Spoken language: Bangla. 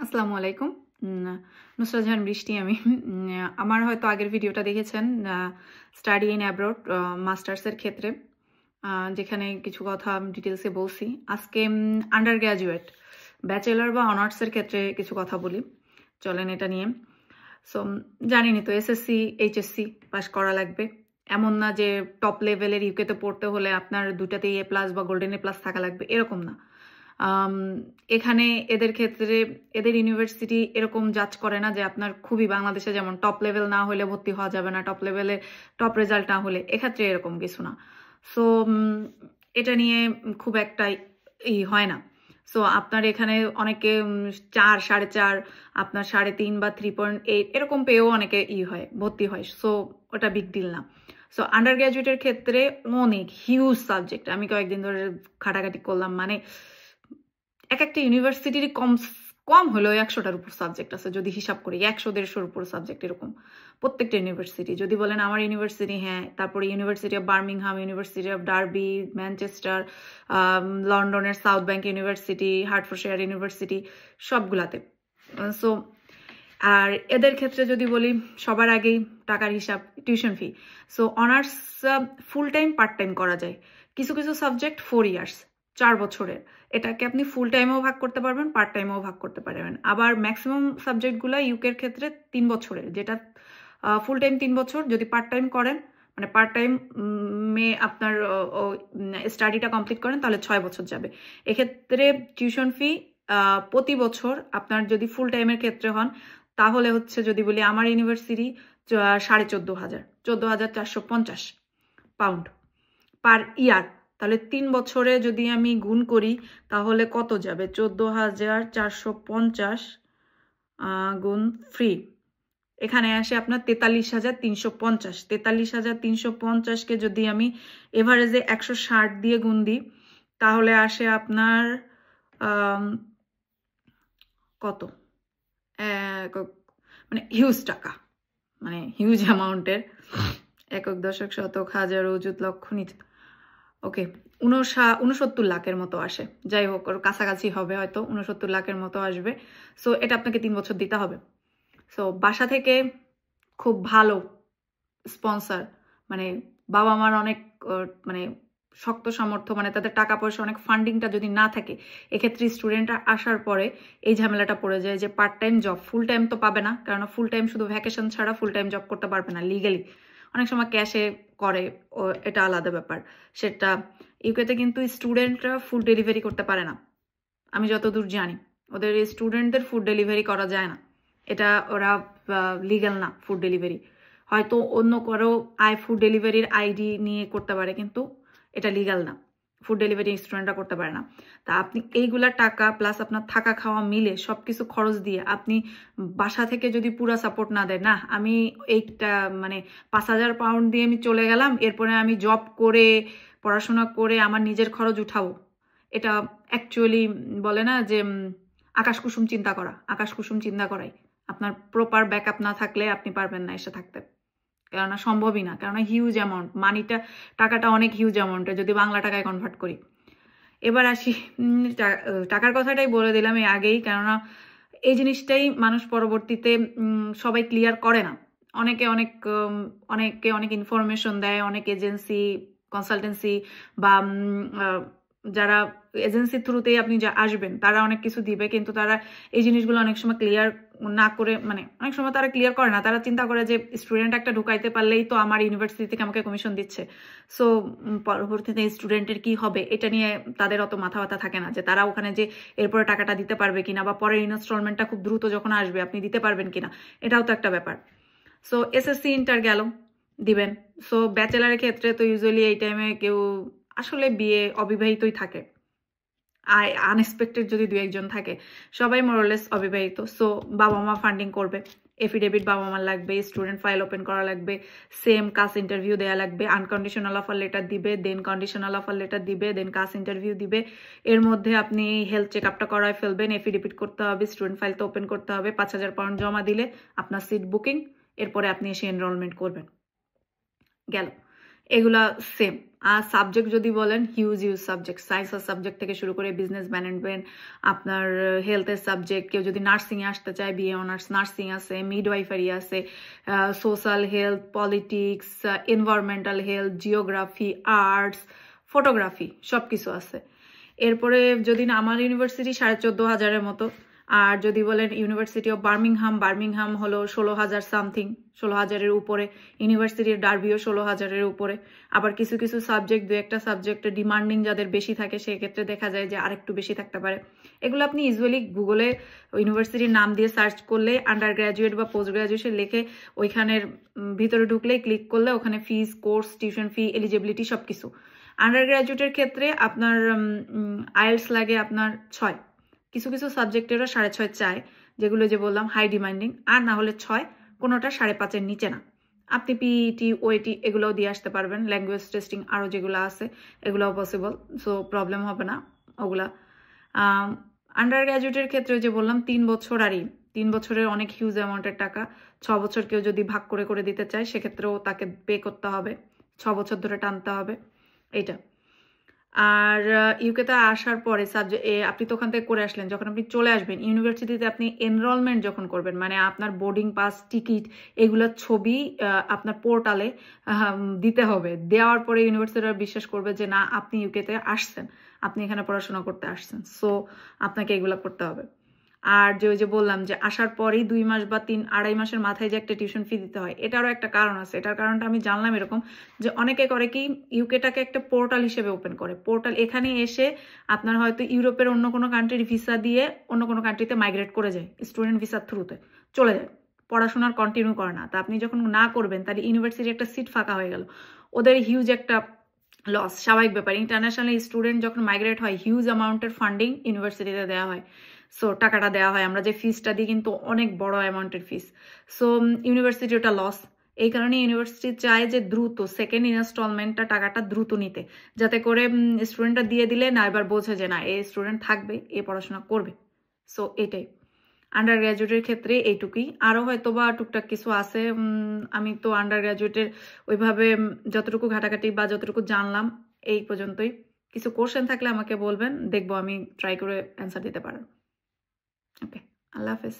আসসালামু আলাইকুম। নুসরাত জাহান বৃষ্টি আমি। আমার হয়তো আগের ভিডিওটা দেখেছেন স্টাডি ইন অ্যাব্রড মাস্টার্সের ক্ষেত্রে, যেখানে কিছু কথা ডিটেলসে বলছি। আজকে আন্ডার গ্র্যাজুয়েট ব্যাচেলর বা অনার্সের ক্ষেত্রে কিছু কথা বলি, চলেন এটা নিয়ে। সো জানিনি তো এসএসসি এইচএসসি পাস করা লাগবে, এমন না যে টপ লেভেলের ইউকেতে পড়তে হলে আপনার দুটাতেই এ প্লাস বা গোল্ডেন এ প্লাস থাকা লাগবে, এরকম না। এখানে এদের ক্ষেত্রে এদের ইউনিভার্সিটি এরকম জাজ করে না যে আপনার খুবই বাংলাদেশে যেমন টপ লেভেল না হলে ভর্তি হওয়া যাবে না, টপ লেভেলে টপ রেজাল্ট না হলে, এক্ষেত্রে এরকম কিছু না। সো এটা নিয়ে খুব একটা হয় না। সো আপনার এখানে অনেকে 4, 4.5, আপনার 3.5 বা 3.8 এরকম পেয়েও অনেকে হয়, ভর্তি হয়। সো ওটা বিগ ডিল না। সো আন্ডার গ্র্যাজুয়েটের ক্ষেত্রে অনেক হিউজ সাবজেক্ট, আমি কয়েকদিন ধরে ঘাটাঘাটি করলাম, মানে এক একটা ইউনিভার্সিটির কম হলেও 100টার উপর সাবজেক্ট আছে, যদি হিসাব করি 100-150-র উপর সাবজেক্ট এরকম প্রত্যেকটা ইউনিভার্সিটি। যদি বলেন আমার ইউনিভার্সিটি, হ্যাঁ, তারপরে University of Birmingham, University of Derby, Manchester, লন্ডনের South Bank University, Hertfordshire University, সবগুলাতে। সো আর এদের ক্ষেত্রে যদি বলি, সবার আগেই টাকার হিসাব, tuition fee. So honours full time part time করা যায়। কিছু কিছু সাবজেক্ট 4 ইয়ার্স, 4 বছরের, এটাকে আপনি ফুল টাইমেও ভাগ করতে পারবেন, পার্ট টাইমেও ভাগ করতে পারবেন। আবার ম্যাক্সিমাম সাবজেক্টগুলো ইউকের ক্ষেত্রে 3 বছরের, যেটা ফুল টাইম 3 বছর, যদি পার্ট টাইম করেন, মানে পার্ট টাইম আপনার স্টাডিটা কমপ্লিট করেন, তাহলে 6 বছর যাবে। এক্ষেত্রে টিউশন ফি প্রতি বছর আপনার যদি ফুল টাইমের ক্ষেত্রে হন, তাহলে হচ্ছে, যদি বলি আমার ইউনিভার্সিটি 14,500, 14,450 পাউন্ড পার ইয়ার। তাহলে 3 বছরে যদি আমি গুণ করি, তাহলে কত যাবে? 14,450 গুণ ফ্রি, এখানে আসে আপনার 43,350। 43,350কে যদি আমি এভারেজে 160 দিয়ে গুণ দিই, তাহলে আসে আপনার কত, মানে হিউজ টাকা, মানে হিউজ অ্যামাউন্টের। একক, দশক, শতক, হাজার, অযুত, লক্ষ, নিযুত, ওকে, 69 লাখের মতো আসে। যাই হোক, ওর কাছাকাছি হবে, হয়তো 69 লাখের মতো আসবে। সো এটা আপনাকে 3 বছর দিতে হবে। সো বাসা থেকে খুব ভালো স্পন্সর, মানে বাবা মার অনেক মানে শক্ত সামর্থ্য, মানে তাদের টাকা পয়সা, অনেক ফান্ডিংটা যদি না থাকে, এক্ষেত্রে স্টুডেন্টরা আসার পরে এই ঝামেলাটা পড়ে যায় যে part time job, full time তো পাবে না, কারণ ফুল টাইম শুধু ভ্যাকেশন ছাড়া ফুল টাইম জব করতে পারবে না লিগালি। অনেক সময় ক্যাশে করে, ও এটা আলাদা ব্যাপার। সেটা ইউকেতে কিন্তু স্টুডেন্টরা ফুড ডেলিভারি করতে পারে না, আমি যতদূর জানি। ওদের স্টুডেন্টদের ফুড ডেলিভারি করা যায় না, এটা ওরা লিগ্যাল না ফুড ডেলিভারি। হয়তো অন্য কারো ফুড ডেলিভারির আইডি নিয়ে করতে পারে, কিন্তু এটা লিগ্যাল না, ফুড ডেলিভারি স্টুডেন্টরা করতে পারে না। তা আপনি এইগুলা টাকা প্লাস আপনার থাকা খাওয়া মিলে সব কিছু খরচ দিয়ে আপনি বাসা থেকে যদি পুরো সাপোর্ট না দেয়, না আমি এইটা মানে 5,000 পাউন্ড দিয়ে আমি চলে গেলাম, এরপরে আমি জব করে পড়াশোনা করে আমার নিজের খরচ উঠাবো, এটা অ্যাকচুয়ালি বলে না যে আকাশ কুসুম চিন্তা করা, আকাশ কুসুম চিন্তা করাই। আপনার প্রপার ব্যাকআপ না থাকলে আপনি পারবেন না এসে থাকতে, কেননা সম্ভবই না, কেননা হিউজ অ্যামাউন্ট, মানিটা, টাকাটা অনেক হিউজ অ্যামাউন্টে যদি বাংলা টাকায় কনভার্ট করি। এবার আসি, টাকার কথাটাই বলে দিলাম এই আগেই, কেননা এই জিনিসটাই মানুষ পরবর্তীতে সবাই ক্লিয়ার করে না। অনেকে অনেক ইনফরমেশন দেয়, অনেক এজেন্সি, কনসালটেন্সি বা যারা এজেন্সির থ্রুতেই আপনি যা আসবেন, তারা অনেক কিছু দিবে, কিন্তু তারা এই জিনিসগুলো অনেক সময় ক্লিয়ার না করে, মানে অনেক সময় তারা ক্লিয়ার করে না। তারা চিন্তা করে যে স্টুডেন্ট একটা ঢুকাইতে পারলেই তো আমার ইউনিভার্সিটি থেকে আমাকে কমিশন দিচ্ছে, সো পরবর্তীতে স্টুডেন্টের কি হবে এটা নিয়ে তাদের অত মাথা ব্যথা থাকে না, যে তারা ওখানে যে এরপরে টাকাটা দিতে পারবে কিনা, বা পরের ইনস্টলমেন্টটা খুব দ্রুত যখন আসবে আপনি দিতে পারবেন কিনা, এটাও তো একটা ব্যাপার। সো এসএসসি ইন্টার গেল, দিবেন। সো ব্যাচেলারের ক্ষেত্রে তো ইউজুয়ালি এই টাইমে কেউ আসলে বিয়ে অবিবাহিতই থাকে, আনএক্সপেক্টেড যদি 2-1 থাকে, সবাই মোরলেস অবিবাহিত। সো বাবা মা ফান্ডিং করবে, এফিডেভিট বাবা মার লাগবে, স্টুডেন্ট ফাইল ওপেন করা লাগবে, সেম কাস্ট ইন্টারভিউ দেওয়া লাগবে, আনকন্ডিশনাল অফার লেটার দিবে, দেন কন্ডিশনাল অফার লেটার দিবে, দেন কাস্ট ইন্টারভিউ দিবে। এর মধ্যে আপনি হেলথ চেক আপটা করায় ফেলবেন, এফিডেভিট করতে হবে, স্টুডেন্ট ফাইল তো ওপেন করতে হবে, 5,000 পাউন্ড জমা দিলে আপনার সিট বুকিং, এরপরে আপনি এসে এনরোলমেন্ট করবেন, গেল। এগুলা সেম আর সাবজেক্ট যদি বলেন হিউজ সাবজেক্ট, সায়েন্সের সাবজেক্ট থেকে শুরু করে বিজনেস ম্যানেজমেন্ট, আপনার হেলথের সাবজেক্ট, কেউ যদি নার্সিংয়ে আসতে চায় বিএ অনার্স নার্সিং আছে, মিডওয়াইফারি আছে, social health, politics, environmental health, geography, arts, photography সব কিছু আছে। এরপরে যদি না আমার ইউনিভার্সিটি 14,500-এর মতো। আর যদি বলেন ইউনিভার্সিটি অফ বার্মিংহাম হলো 16,000 সামথিং, 16,000-এর উপরে। ইউনিভার্সিটির ডার্বিও 16,000-এর উপরে। আবার কিছু কিছু সাবজেক্ট, দু একটা সাবজেক্টে ডিমান্ডিং যাদের বেশি থাকে সেক্ষেত্রে দেখা যায় যে আরেকটু বেশি থাকতে পারে। এগুলো আপনি ইউজুয়ালি গুগলে ইউনিভার্সিটির নাম দিয়ে সার্চ করলে, আন্ডার গ্র্যাজুয়েট বা পোস্ট গ্র্যাজুয়েশন লিখে ওইখানের ভিতরে ঢুকলেই ক্লিক করলে ওখানে ফিস, কোর্স, টিউশন ফি, এলিজিবিলিটি সব কিছু। আন্ডার গ্র্যাজুয়েটের ক্ষেত্রে আপনার আইএলটিএস লাগে আপনার 6, কিছু কিছু সাবজেক্টেরও 6.5 চায়, যেগুলো যে বললাম হাই ডিমান্ডিং, আর না হলে 6, কোনোটা 5.5-এর নিচে না। আপনি পিইটি, ওইটি এগুলোও দিয়ে আসতে পারবেন, ল্যাঙ্গুয়েজ টেস্টিং আরও যেগুলো আছে এগুলোও পসিবল, সো প্রবলেম হবে না ওগুলা। আন্ডার গ্র্যাজুয়েটের ক্ষেত্রে যে বললাম 3 বছর, আরই 3 বছরের অনেক হিউজ অ্যামাউন্টের টাকা। 6 বছর কেউ যদি ভাগ করে করে দিতে চায় সেক্ষেত্রেও তাকে পে করতে হবে, 6 বছর ধরে টানতে হবে এইটা। আর ইউকেতে আসার পরে আপনি তো ওখান থেকে করে আসলেন, যখন আপনি চলে আসবেন ইউনিভার্সিটিতে, আপনি এনরোলমেন্ট যখন করবেন, মানে আপনার বোর্ডিং পাস, টিকিট, এগুলোর ছবি আপনার পোর্টালে দিতে হবে। দেওয়ার পরে ইউনিভার্সিটিরা বিশ্বাস করবে যে না, আপনি ইউকেতে আসছেন, আপনি এখানে পড়াশোনা করতে আসছেন, সো আপনাকে এগুলো করতে হবে। আর যে বললাম যে আসার পরেই 2 মাস বা 3-2.5 মাসের মাথায় যে একটা টিউশন ফি দিতে হয়, এটারও একটা কারণ আছে। এটার কারণটা আমি জানলাম এরকম যে অনেকে করে কি, ইউকেটাকে একটা পোর্টাল হিসেবে ওপেন করে। পোর্টাল এখানে এসে আপনার হয়তো ইউরোপের অন্য কোনো কান্ট্রির ভিসা দিয়ে অন্য কোনো কান্ট্রিতে মাইগ্রেট করে যায়, স্টুডেন্ট ভিসার থ্রুতে চলে যায়, পড়াশোনার কন্টিনিউ করে না। তা আপনি যখন না করবেন তাহলে ইউনিভার্সিটির একটা সিট ফাঁকা হয়ে গেল, ওদের হিউজ একটা লস, স্বাভাবিক ব্যাপার। ইন্টারন্যাশনাল স্টুডেন্ট যখন মাইগ্রেট হয় হিউজ অ্যামাউন্টের ফান্ডিং ইউনিভার্সিটিতে দেওয়া হয়, সো টাকাটা দেওয়া হয়, আমরা যে ফিসটা দিই কিন্তু অনেক বড় অ্যামাউন্টের ফিস, সো ইউনিভার্সিটি ওটা লস। এই কারণে ইউনিভার্সিটি চায় যে দ্রুত সেকেন্ড ইনস্টলমেন্টটা টাকাটা দ্রুত নিতে, যাতে করে স্টুডেন্টটা দিয়ে দিলে না এবার বোঝে যে না এই স্টুডেন্ট থাকবে, এ পড়াশোনা করবে। সো এটাই আন্ডার গ্র্যাজুয়েটের ক্ষেত্রে এইটুকুই। আরও হয়তো বা টুকটাক কিছু আছে, আমি তো আন্ডার গ্র্যাজুয়েটের ওইভাবে যতটুকু ঘাটাঘাটি বা যতটুকু জানলাম এই পর্যন্তই। কিছু কোশ্চেন থাকলে আমাকে বলবেন, দেখবো আমি ট্রাই করে অ্যান্সার দিতে পারবো। ওকে, আল্লাহ হাফেজ।